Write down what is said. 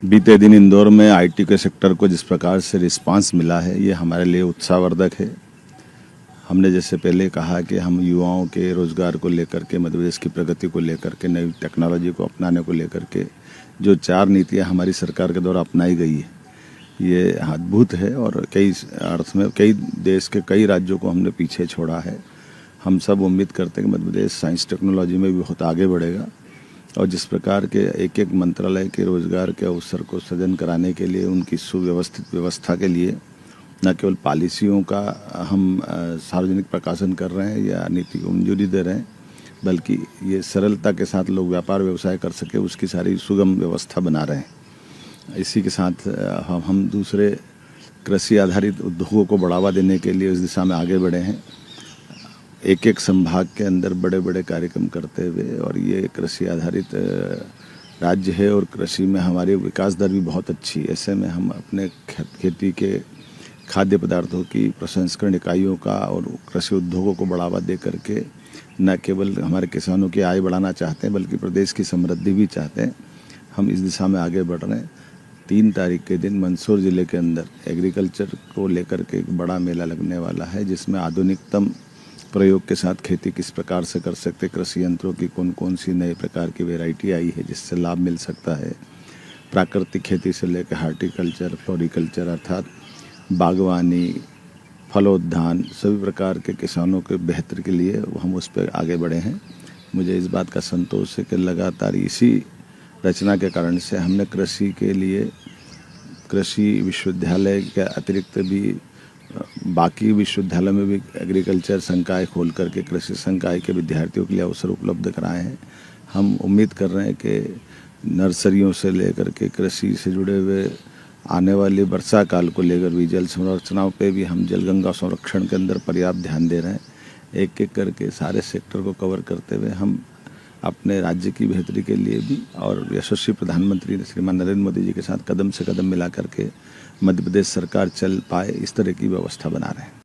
बीते दिन इंदौर में आईटी के सेक्टर को जिस प्रकार से रिस्पांस मिला है, ये हमारे लिए उत्साहवर्धक है। हमने जैसे पहले कहा कि हम युवाओं के रोज़गार को लेकर के, मध्य प्रदेश की प्रगति को लेकर के, नई टेक्नोलॉजी को अपनाने को लेकर के जो 4 नीतियां हमारी सरकार के द्वारा अपनाई गई है, ये अद्भुत है और कई अर्थ में कई देश के कई राज्यों को हमने पीछे छोड़ा है। हम सब उम्मीद करते हैं कि मध्य प्रदेश साइंस टेक्नोलॉजी में भी बहुत आगे बढ़ेगा और जिस प्रकार के एक एक मंत्रालय के रोजगार के अवसर को सृजन कराने के लिए, उनकी सुव्यवस्थित व्यवस्था के लिए न केवल पॉलिसियों का हम सार्वजनिक प्रकाशन कर रहे हैं या नीति को मंजूरी दे रहे हैं, बल्कि ये सरलता के साथ लोग व्यापार व्यवसाय कर सके उसकी सारी सुगम व्यवस्था बना रहे हैं। इसी के साथ हम दूसरे कृषि आधारित उद्योगों को बढ़ावा देने के लिए इस दिशा में आगे बढ़े हैं, एक एक संभाग के अंदर बड़े बड़े कार्यक्रम करते हुए। और ये कृषि आधारित राज्य है और कृषि में हमारी विकास दर भी बहुत अच्छी है। ऐसे में हम अपने खेती के खाद्य पदार्थों की प्रसंस्करण इकाइयों का और कृषि उद्योगों को बढ़ावा दे करके न केवल हमारे किसानों की आय बढ़ाना चाहते हैं, बल्कि प्रदेश की समृद्धि भी चाहते हैं। हम इस दिशा में आगे बढ़ रहे हैं। 3 तारीख के दिन मंदसौर जिले के अंदर एग्रीकल्चर को लेकर के एक बड़ा मेला लगने वाला है, जिसमें आधुनिकतम प्रयोग के साथ खेती किस प्रकार से कर सकते, कृषि यंत्रों की कौन कौन सी नए प्रकार की वैरायटी आई है जिससे लाभ मिल सकता है, प्राकृतिक खेती से लेकर हार्टिकल्चर, फ्लोरिकल्चर अर्थात बागवानी, फलोद्यान, सभी प्रकार के किसानों के बेहतर के लिए हम उस पर आगे बढ़े हैं। मुझे इस बात का संतोष है कि लगातार इसी रचना के कारण से हमने कृषि के लिए कृषि विश्वविद्यालय के अतिरिक्त भी बाकी विश्वविद्यालय में भी एग्रीकल्चर संकाय खोल करके कृषि संकाय के विद्यार्थियों के लिए अवसर उपलब्ध कराए हैं। हम उम्मीद कर रहे हैं कि नर्सरियों से लेकर के कृषि से जुड़े हुए आने वाले वर्षा काल को लेकर भी जल संरचनाओं पे भी हम जलगंगा संरक्षण के अंदर पर्याप्त ध्यान दे रहे हैं। एक एक करके सारे सेक्टर को कवर करते हुए हम अपने राज्य की बेहतरी के लिए भी और यशस्वी प्रधानमंत्री श्रीमान नरेंद्र मोदी जी के साथ कदम से कदम मिला करके मध्य प्रदेश सरकार चल पाए, इस तरह की व्यवस्था बना रहे हैं।